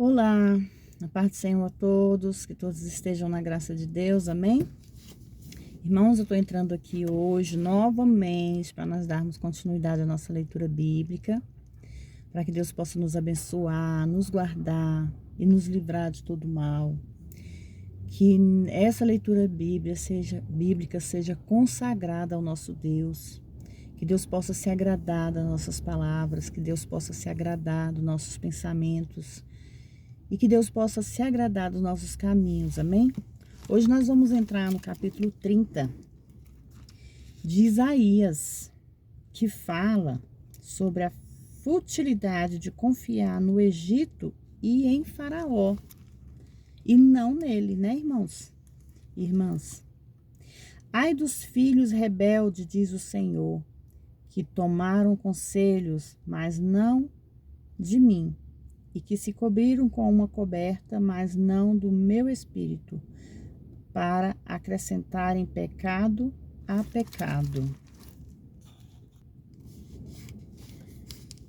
Olá, a paz do Senhor a todos, que todos estejam na graça de Deus, amém? Irmãos, eu estou entrando aqui hoje novamente para nós darmos continuidade à nossa leitura bíblica, para que Deus possa nos abençoar, nos guardar e nos livrar de todo mal. Que essa leitura bíblica seja consagrada ao nosso Deus, que Deus possa se agradar das nossas palavras, que Deus possa se agradar dos nossos pensamentos, e que Deus possa se agradar dos nossos caminhos, amém? Hoje nós vamos entrar no capítulo 30 de Isaías, que fala sobre a futilidade de confiar no Egito e em Faraó, e não nele, né, irmãos? Irmãs, ai dos filhos rebeldes, diz o Senhor, que tomaram conselhos, mas não de mim, e que se cobriram com uma coberta, mas não do meu espírito, para acrescentarem pecado a pecado.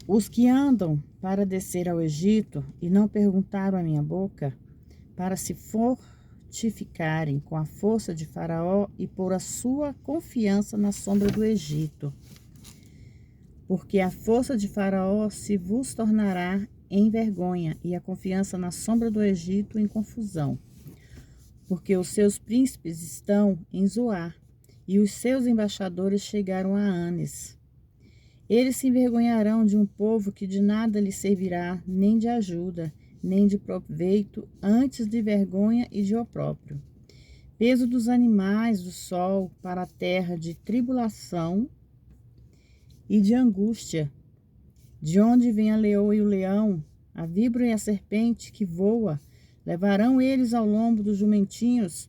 Os que andam para descer ao Egito e não perguntaram à minha boca, para se fortificarem com a força de Faraó e pôr a sua confiança na sombra do Egito. Porque a força de Faraó se vos tornará em vergonha, e a confiança na sombra do Egito em confusão. Porque os seus príncipes estão em Zoar, e os seus embaixadores chegaram a Anes. Eles se envergonharão de um povo que de nada lhe servirá, nem de ajuda, nem de proveito, antes de vergonha e de opróbrio. Peso dos animais do sol para a terra de tribulação e de angústia, de onde vem a leoa e o leão, a víbora e a serpente que voa, levarão eles ao lombo dos jumentinhos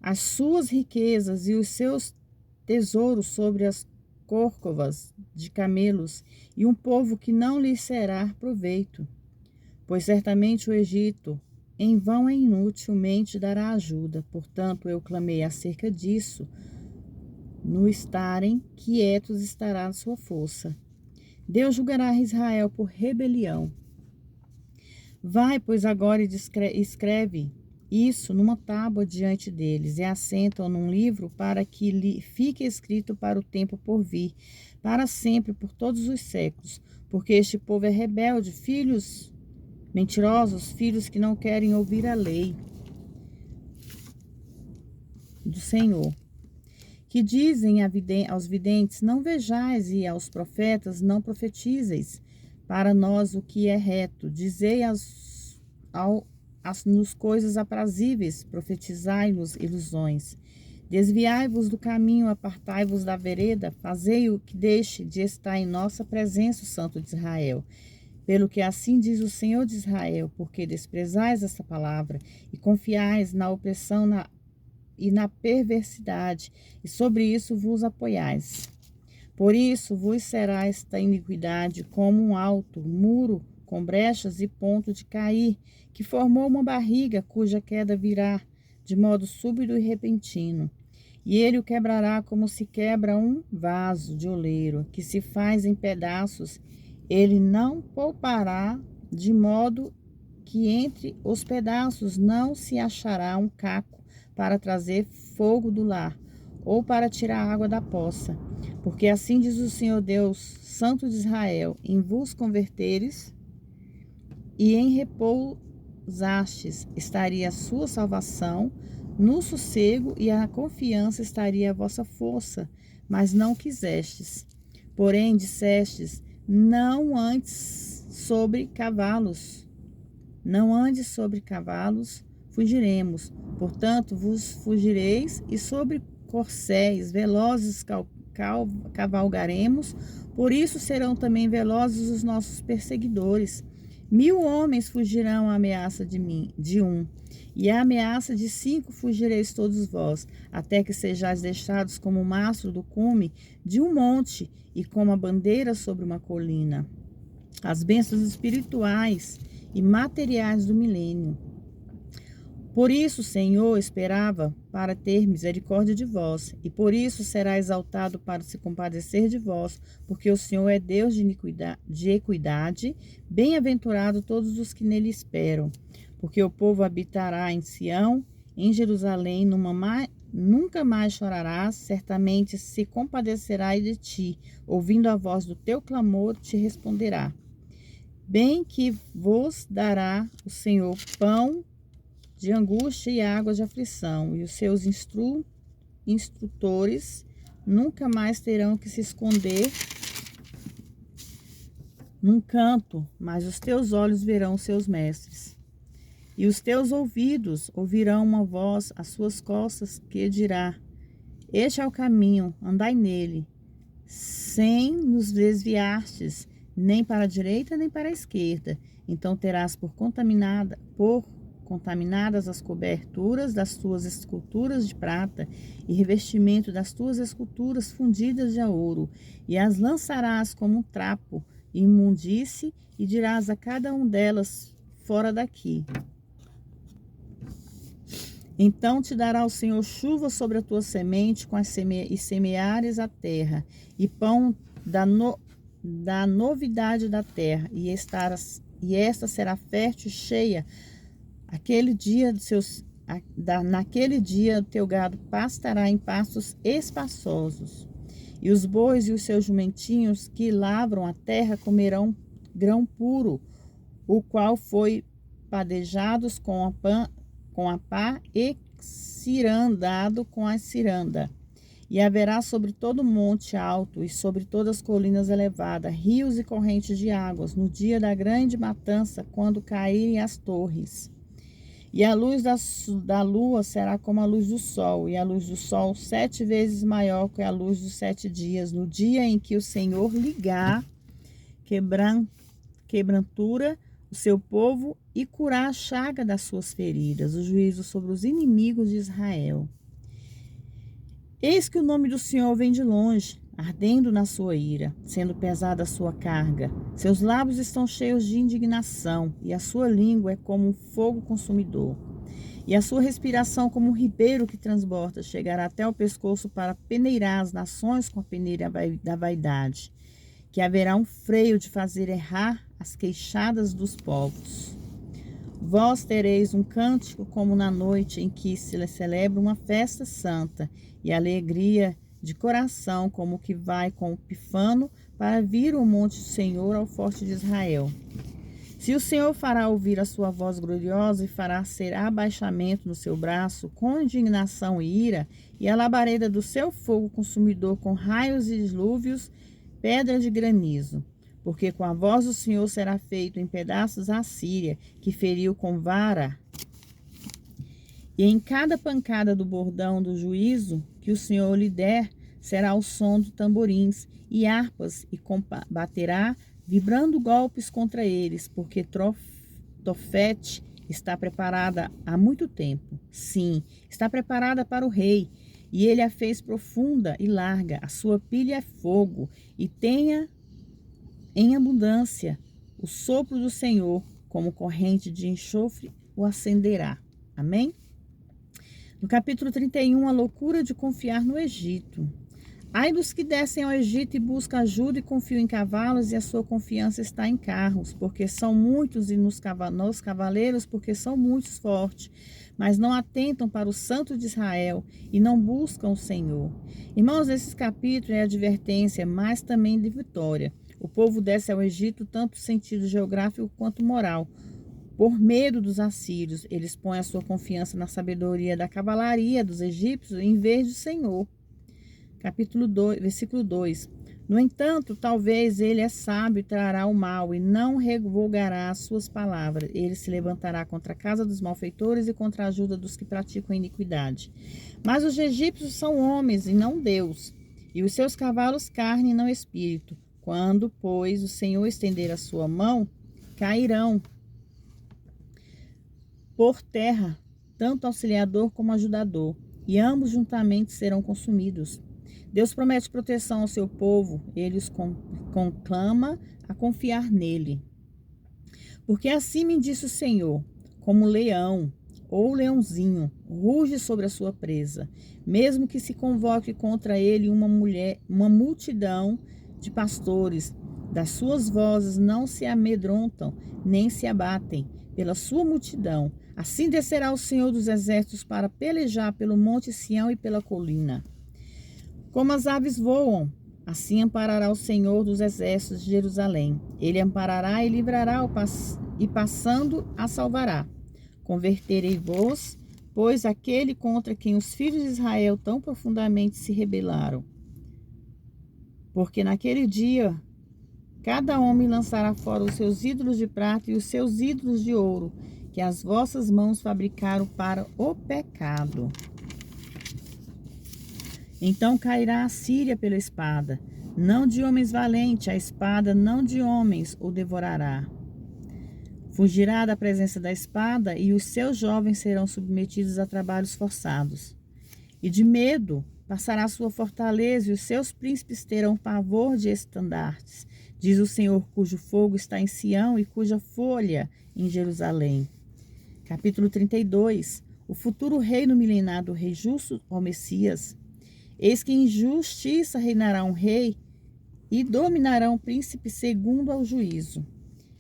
as suas riquezas e os seus tesouros sobre as córcovas de camelos, e um povo que não lhes será proveito. Pois certamente o Egito em vão e inutilmente dará ajuda. Portanto, eu clamei acerca disso, no estarem quietos estará a sua força. Deus julgará Israel por rebelião. Vai, pois, agora e escreve isso numa tábua diante deles, e assenta-o num livro, para que lhe fique escrito para o tempo por vir, para sempre, por todos os séculos. Porque este povo é rebelde, filhos mentirosos, filhos que não querem ouvir a lei do Senhor. Que dizem aos videntes, não vejais, e aos profetas, não profetizeis para nós o que é reto. Dizei nos coisas aprazíveis, profetizai-nos ilusões. Desviai-vos do caminho, apartai-vos da vereda, fazei o que deixe de estar em nossa presença o Santo de Israel. Pelo que assim diz o Senhor de Israel, porque desprezais essa palavra e confiais na opressão e na perversidade, e sobre isso vos apoiais. Por isso vos será esta iniquidade como um alto muro com brechas e ponto de cair, que formou uma barriga cuja queda virá de modo súbito e repentino. E ele o quebrará como se quebra um vaso de oleiro, que se faz em pedaços. Ele não poupará, de modo que entre os pedaços não se achará um caco para trazer fogo do lar, ou para tirar água da poça. Porque assim diz o Senhor Deus, Santo de Israel, em vos converteres e em repousastes estaria a sua salvação, no sossego e a confiança estaria a vossa força, mas não quisestes. Porém dissestes, não andes sobre cavalos, fugiremos. Portanto, vos fugireis, e sobre corcéis velozes cavalgaremos. Por isso serão também velozes os nossos perseguidores. 1000 homens fugirão à ameaça de um, e à ameaça de 5 fugireis todos vós, até que sejais deixados como o mastro do cume de um monte, e como a bandeira sobre uma colina. As bênçãos espirituais e materiais do milênio. Por isso o Senhor esperava para ter misericórdia de vós, e por isso será exaltado para se compadecer de vós, porque o Senhor é Deus de equidade, bem-aventurado todos os que nele esperam. Porque o povo habitará em Sião, em Jerusalém, nunca mais chorarás, certamente se compadecerá de ti, ouvindo a voz do teu clamor, te responderá. Bem que vos dará o Senhor pão de angústia e águas de aflição, e os seus instrutores nunca mais terão que se esconder num canto, mas os teus olhos verão seus mestres. E os teus ouvidos ouvirão uma voz às suas costas que dirá: este é o caminho, andai nele, sem nos desviastes, nem para a direita nem para a esquerda. Então terás por contaminadas as coberturas das tuas esculturas de prata e revestimento das tuas esculturas fundidas de ouro, e as lançarás como um trapo, imundície, e dirás a cada um delas: fora daqui. Então te dará o Senhor chuva sobre a tua semente, e semeares a terra, e pão da novidade da terra, e esta será fértil e cheia. Naquele dia o teu gado pastará em pastos espaçosos, e os bois e os seus jumentinhos que lavram a terra comerão grão puro, o qual foi padejados com a pá e cirandado com a ciranda. E haverá sobre todo monte alto e sobre todas as colinas elevadas rios e correntes de águas no dia da grande matança, quando caírem as torres. E a luz da lua será como a luz do sol, e a luz do sol 7 vezes maior que a luz dos 7 dias, no dia em que o Senhor ligar quebrantura o seu povo e curar a chaga das suas feridas, o juízo sobre os inimigos de Israel. Eis que o nome do Senhor vem de longe, ardendo na sua ira, sendo pesada a sua carga. Seus lábios estão cheios de indignação, e a sua língua é como um fogo consumidor. E a sua respiração como um ribeiro que transborda, chegará até o pescoço para peneirar as nações com a peneira da vaidade, que haverá um freio de fazer errar as queixadas dos povos. Vós tereis um cântico como na noite em que se celebra uma festa santa, e alegria de coração como que vai com o pifano para vir o monte do Senhor ao forte de Israel. Se o Senhor fará ouvir a sua voz gloriosa e fará ser abaixamento no seu braço com indignação e ira, e a labareda do seu fogo consumidor com raios e dilúvios, pedra de granizo. Porque com a voz do Senhor será feito em pedaços a Síria, que feriu com vara. E em cada pancada do bordão do juízo que o Senhor lhe der, será o som de tamborins e harpas, e baterá, vibrando golpes contra eles, porque Tofete está preparada há muito tempo. Sim, está preparada para o rei, e ele a fez profunda e larga, a sua pilha é fogo, e tenha em abundância. O sopro do Senhor, como corrente de enxofre, o acenderá. Amém? No capítulo 31, a loucura de confiar no Egito. Ai dos que descem ao Egito e buscam ajuda e confiam em cavalos, e a sua confiança está em carros, porque são muitos, e nos cavaleiros, porque são muitos fortes, mas não atentam para o Santo de Israel e não buscam o Senhor. Irmãos, esse capítulo é advertência, mas também de vitória. O povo desce ao Egito, tanto no sentido geográfico quanto moral. Por medo dos assírios, eles põem a sua confiança na sabedoria da cavalaria dos egípcios em vez do Senhor. Capítulo 2, versículo 2. No entanto, talvez ele é sábio e trará o mal, e não revogará as suas palavras. Ele se levantará contra a casa dos malfeitores e contra a ajuda dos que praticam a iniquidade. Mas os egípcios são homens e não Deus, e os seus cavalos carne e não espírito. Quando, pois, o Senhor estender a sua mão, cairão por terra, tanto auxiliador como ajudador, e ambos juntamente serão consumidos. Deus promete proteção ao seu povo, ele os conclama a confiar nele. Porque assim me disse o Senhor: como leão, ou leãozinho, ruge sobre a sua presa, mesmo que se convoque contra ele uma multidão de pastores, das suas vozes não se amedrontam, nem se abatem pela sua multidão. Assim descerá o Senhor dos Exércitos para pelejar pelo monte Sião e pela colina. Como as aves voam, assim amparará o Senhor dos Exércitos de Jerusalém. Ele amparará e livrará e passando a salvará. Converterei-vos, pois aquele contra quem os filhos de Israel tão profundamente se rebelaram. Porque naquele dia cada homem lançará fora os seus ídolos de prata e os seus ídolos de ouro, que as vossas mãos fabricaram para o pecado. Então cairá a Síria pela espada, não de homens valentes, a espada não de homens o devorará. Fugirá da presença da espada, e os seus jovens serão submetidos a trabalhos forçados. E de medo passará sua fortaleza, e os seus príncipes terão pavor de estandartes, diz o Senhor, cujo fogo está em Sião e cuja folha em Jerusalém. Capítulo 32. O futuro reino milenar do rei justo, ó Messias. Eis que em justiça reinará um rei e dominará um príncipe segundo ao juízo.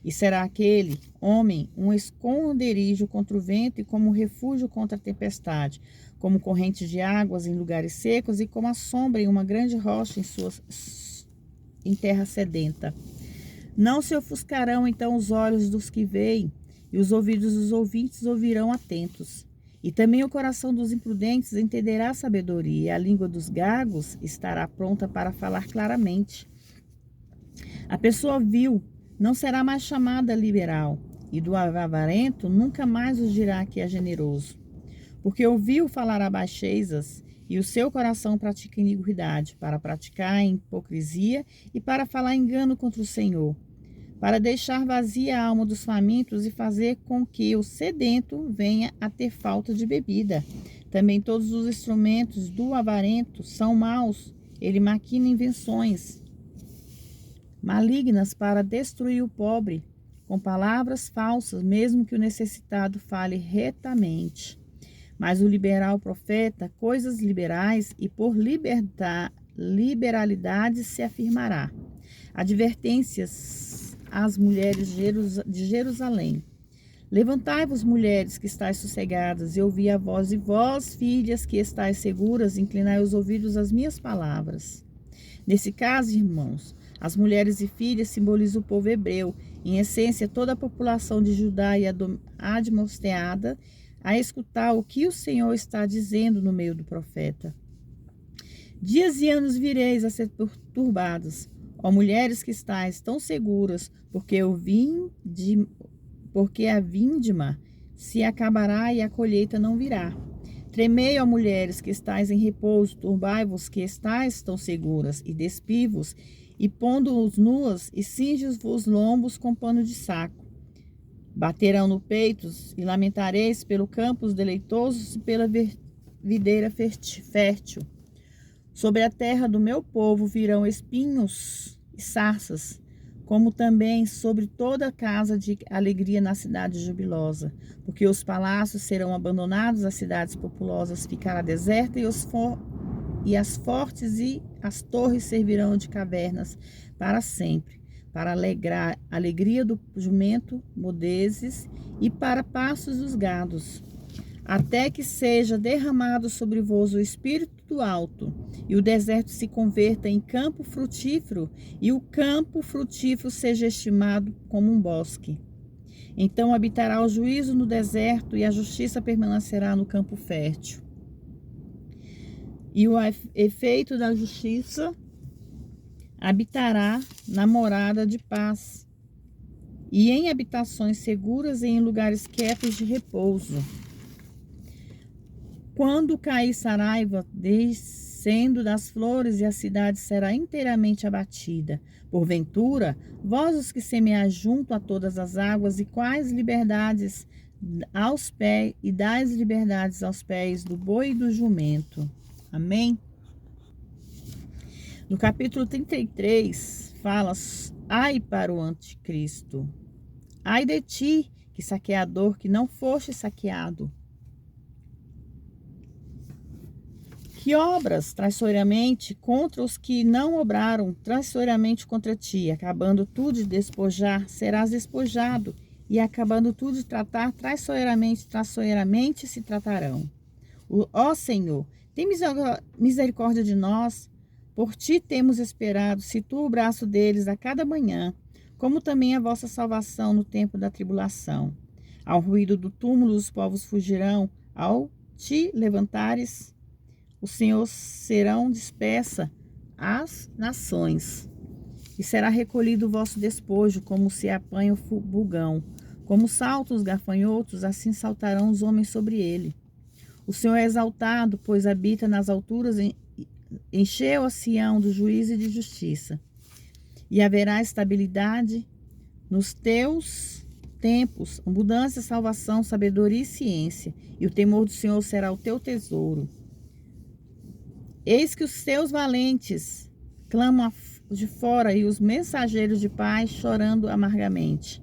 E será aquele homem um esconderijo contra o vento e como refúgio contra a tempestade, como corrente de águas em lugares secos e como a sombra em uma grande rocha em terra sedenta. Não se ofuscarão então os olhos dos que veem, e os ouvidos dos ouvintes ouvirão atentos. E também o coração dos imprudentes entenderá a sabedoria, e a língua dos gagos estará pronta para falar claramente. A pessoa vil não será mais chamada liberal, e do avarento nunca mais os dirá que é generoso. Porque ouviu falar baixezas, e o seu coração pratica iniquidade, para praticar a hipocrisia e para falar engano contra o Senhor, para deixar vazia a alma dos famintos e fazer com que o sedento venha a ter falta de bebida. Também todos os instrumentos do avarento são maus, ele maquina invenções malignas para destruir o pobre, com palavras falsas, mesmo que o necessitado fale retamente. Mas o liberal profeta coisas liberais e por liberalidade se afirmará. Advertências às mulheres de Jerusalém. Levantai-vos, mulheres que estáis sossegadas, e ouvi a voz, e vós, filhas que estáis seguras, inclinai os ouvidos às minhas palavras. Nesse caso, irmãos, as mulheres e filhas simbolizam o povo hebreu, em essência toda a população de Judá e admoesteada a escutar o que o Senhor está dizendo no meio do profeta. Dias e anos vireis a ser turbados, ó mulheres que estáis tão seguras, porque a vindima se acabará e a colheita não virá. Tremei, ó mulheres que estáis em repouso, turbai-vos que estáis tão seguras, e despivo-vos, e pondo-os nuas, e cinge-vos lombos com pano de saco. Baterão no peitos, e lamentareis pelo campo deleitosos e pela videira fértil. Sobre a terra do meu povo virão espinhos e sarças, como também sobre toda a casa de alegria na cidade jubilosa, porque os palácios serão abandonados, as cidades populosas ficará deserta, e as fortes e as torres servirão de cavernas para sempre, para alegrar a alegria do jumento, modezes, e para pastos dos gados, até que seja derramado sobre vós o Espírito do alto, e o deserto se converta em campo frutífero, e o campo frutífero seja estimado como um bosque. Então habitará o juízo no deserto, e a justiça permanecerá no campo fértil. E o efeito da justiça habitará na morada de paz, e em habitações seguras e em lugares quietos de repouso. Quando cair Saraiva, descendo das flores, e a cidade será inteiramente abatida. Porventura, vós os que semeais junto a todas as águas, e quais liberdades aos pés, e dais liberdades aos pés do boi e do jumento. Amém? No capítulo 33, fala: ai para o anticristo. Ai de ti, que saqueador, que não foste saqueado. que obras traiçoeiramente contra os que não obraram traiçoeiramente contra ti, acabando tu de despojar, serás despojado, e acabando tu de tratar traiçoeiramente se tratarão. Ó Senhor, tem misericórdia de nós, por ti temos esperado, situa o braço deles a cada manhã, como também a vossa salvação no tempo da tribulação. Ao ruído do túmulo os povos fugirão, ao te levantares, o Senhor serão dispersa as nações, e será recolhido o vosso despojo, como se apanha o bugão. Como saltam os gafanhotos, assim saltarão os homens sobre ele. O Senhor é exaltado, pois habita nas alturas, encheu a Sião do juízo e de justiça. E haverá estabilidade nos teus tempos, abundância, salvação, sabedoria e ciência. E o temor do Senhor será o teu tesouro. Eis que os teus valentes clamam de fora e os mensageiros de paz chorando amargamente.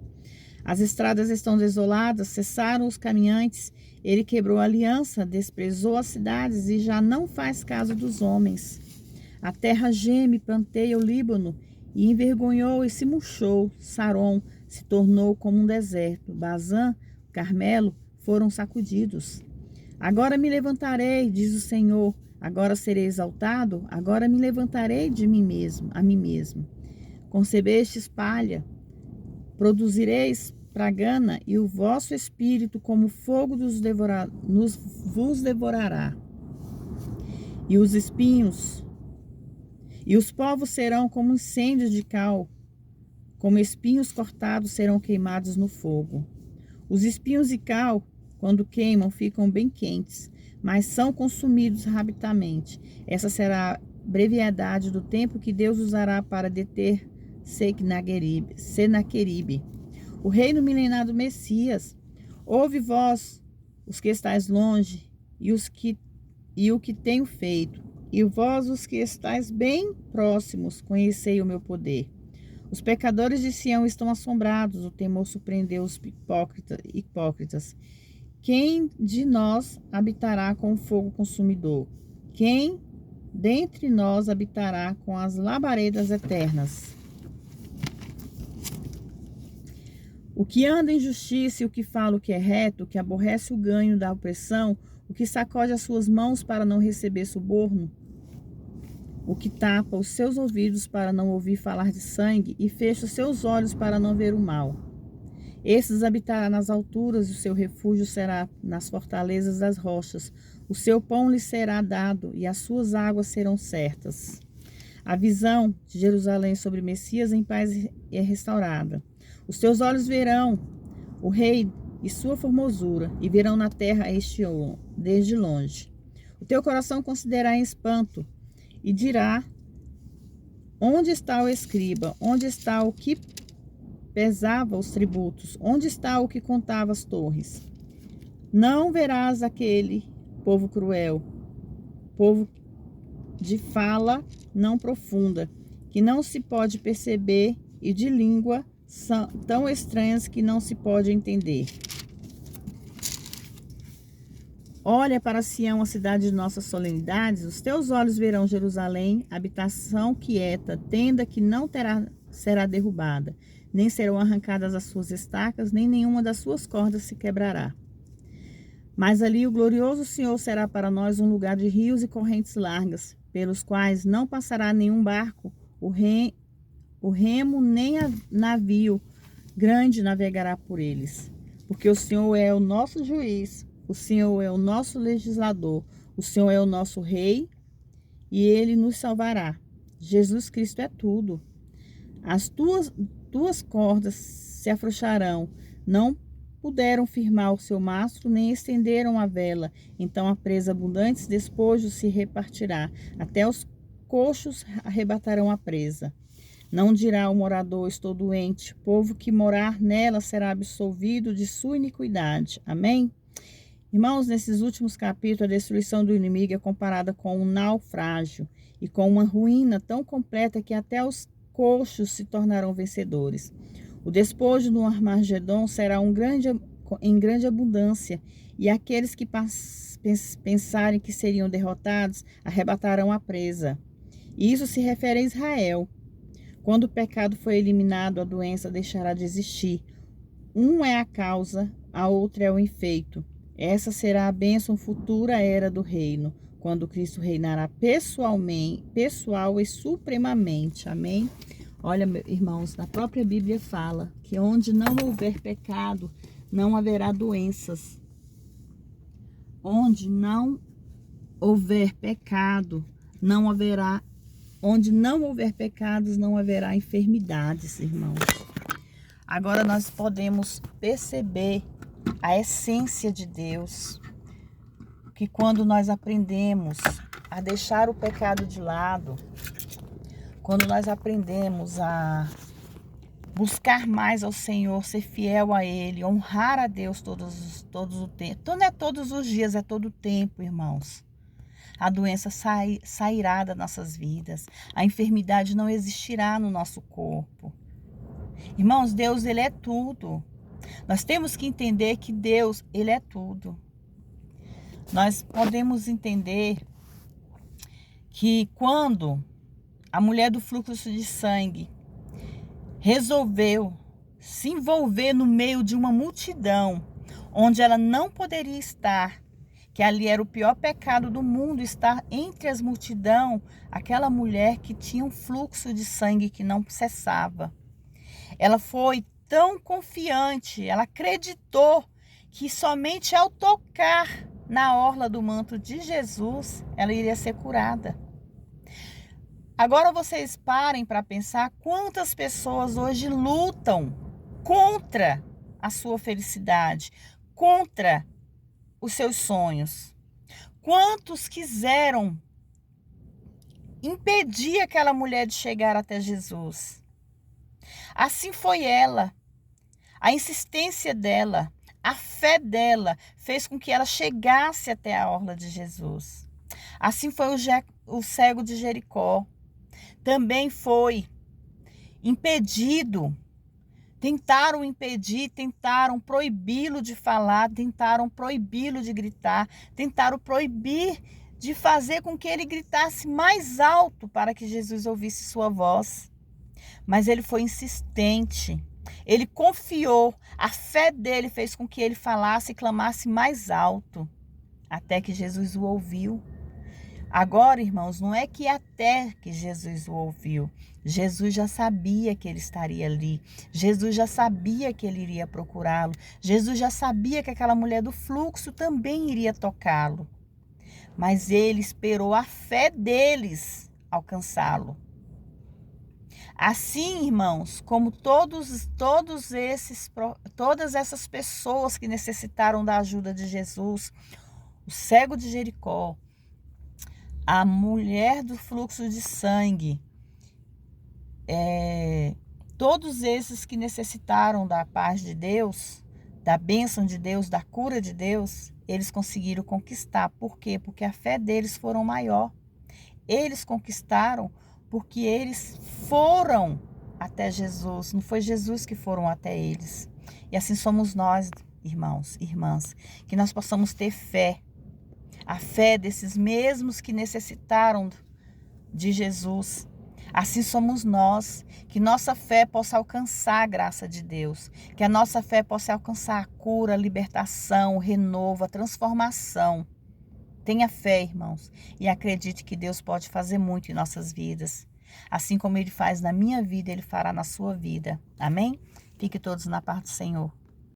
As estradas estão desoladas, cessaram os caminhantes. Ele quebrou a aliança, desprezou as cidades e já não faz caso dos homens. A terra geme, planteia o Líbano e envergonhou e se murchou. Saron se tornou como um deserto. Bazã, Carmelo foram sacudidos. Agora me levantarei, diz o Senhor. Agora serei exaltado. Agora me levantarei de mim mesmo, a mim mesmo. Concebestes palha, produzireis pragana, e o vosso espírito como fogo vos devorará. E os espinhos, e os povos serão como incêndios de cal, como espinhos cortados serão queimados no fogo. Os espinhos de cal, quando queimam, ficam bem quentes, mas são consumidos rapidamente. Essa será a brevidade do tempo que Deus usará para deter Senaqueribe, o reino milenar do Messias. Ouve vós, os que estáis longe, e o que tenho feito, e vós, os que estáis bem próximos, conhecei o meu poder. Os pecadores de Sião estão assombrados, o temor surpreendeu os hipócritas. Quem de nós habitará com o fogo consumidor? Quem dentre nós habitará com as labaredas eternas? O que anda em justiça e o que fala o que é reto, o que aborrece o ganho da opressão, o que sacode as suas mãos para não receber suborno, o que tapa os seus ouvidos para não ouvir falar de sangue e fecha os seus olhos para não ver o mal. Esses habitará nas alturas, e o seu refúgio será nas fortalezas das rochas. O seu pão lhe será dado e as suas águas serão certas. A visão de Jerusalém sobre Messias em paz é restaurada. Os teus olhos verão o rei e sua formosura, e verão na terra este desde longe. O teu coração considerará em espanto, e dirá: onde está o escriba? Onde está o que pesava os tributos? Onde está o que contava as torres? Não verás aquele povo cruel, povo de fala não profunda, que não se pode perceber, e de língua tão estranhas que não se pode entender. Olha para Sião, a cidade de nossas solenidades, os teus olhos verão Jerusalém, habitação quieta, tenda que não será derrubada, nem serão arrancadas as suas estacas, nem nenhuma das suas cordas se quebrará. Mas ali o glorioso Senhor será para nós um lugar de rios e correntes largas, pelos quais não passará nenhum barco, o remo nem navio grande navegará por eles. Porque o Senhor é o nosso juiz, o Senhor é o nosso legislador, o Senhor é o nosso rei e ele nos salvará. Jesus Cristo é tudo. As tuas cordas se afrouxarão, não puderam firmar o seu mastro, nem estenderam a vela. Então a presa abundantes despojos se repartirá, até os coxos arrebatarão a presa. Não dirá o morador: estou doente. O povo que morar nela será absolvido de sua iniquidade. Amém? Irmãos, nesses últimos capítulos, a destruição do inimigo é comparada com um naufrágio e com uma ruína tão completa que até os coxos se tornarão vencedores. O despojo no Armagedon será um grande em grande abundância, e aqueles que pensarem que seriam derrotados arrebatarão a presa. E isso se refere a Israel. Quando o pecado foi eliminado, a doença deixará de existir. Um é a causa, a outra é o efeito. Essa será a bênção futura era do reino, quando Cristo reinará pessoal e supremamente. Amém? Olha, irmãos, na própria Bíblia fala que onde não houver pecado, não haverá doenças. Onde não houver pecado, não haverá. Onde não houver pecados, não haverá enfermidades, irmãos. Agora nós podemos perceber a essência de Deus, que quando nós aprendemos a deixar o pecado de lado, quando nós aprendemos a buscar mais ao Senhor, ser fiel a Ele, honrar a Deus todos o tempo. Então não é todos os dias, é todo o tempo, irmãos. A doença sairá das nossas vidas. A enfermidade não existirá no nosso corpo. Irmãos, Deus, Ele é tudo. Nós temos que entender que Deus, Ele é tudo. Nós podemos entender que quando a mulher do fluxo de sangue resolveu se envolver no meio de uma multidão, onde ela não poderia estar, que ali era o pior pecado do mundo, estar entre as multidão, aquela mulher que tinha um fluxo de sangue que não cessava. Ela foi tão confiante, ela acreditou que somente ao tocar na orla do manto de Jesus, ela iria ser curada. Agora vocês parem para pensar quantas pessoas hoje lutam contra a sua felicidade, contra os seus sonhos. Quantos quiseram impedir aquela mulher de chegar até Jesus? Assim foi ela. A insistência dela, a fé dela, fez com que ela chegasse até a orla de Jesus. Assim foi o cego de Jericó. Também foi impedido. Tentaram impedir, tentaram proibi-lo de falar, tentaram proibi-lo de gritar, tentaram proibir de fazer com que ele gritasse mais alto para que Jesus ouvisse sua voz. Mas ele foi insistente, ele confiou, a fé dele fez com que ele falasse e clamasse mais alto, até que Jesus o ouviu. Agora, irmãos, não é que até que Jesus o ouviu. Jesus já sabia que ele estaria ali. Jesus já sabia que ele iria procurá-lo. Jesus já sabia que aquela mulher do fluxo também iria tocá-lo. Mas ele esperou a fé deles alcançá-lo. Assim, irmãos, como todas essas pessoas que necessitaram da ajuda de Jesus, o cego de Jericó, a mulher do fluxo de sangue, todos esses que necessitaram da paz de Deus, da bênção de Deus, da cura de Deus, eles conseguiram conquistar. Por quê? Porque a fé deles foram maior. Eles conquistaram porque eles foram até Jesus. Não foi Jesus que foram até eles. E assim somos nós, irmãos, irmãs, que nós possamos ter fé. A fé desses mesmos que necessitaram de Jesus. Assim somos nós, que nossa fé possa alcançar a graça de Deus, que a nossa fé possa alcançar a cura, a libertação, o renovo, a transformação. Tenha fé, irmãos, e acredite que Deus pode fazer muito em nossas vidas. Assim como Ele faz na minha vida, Ele fará na sua vida. Amém? Fique todos na paz do Senhor.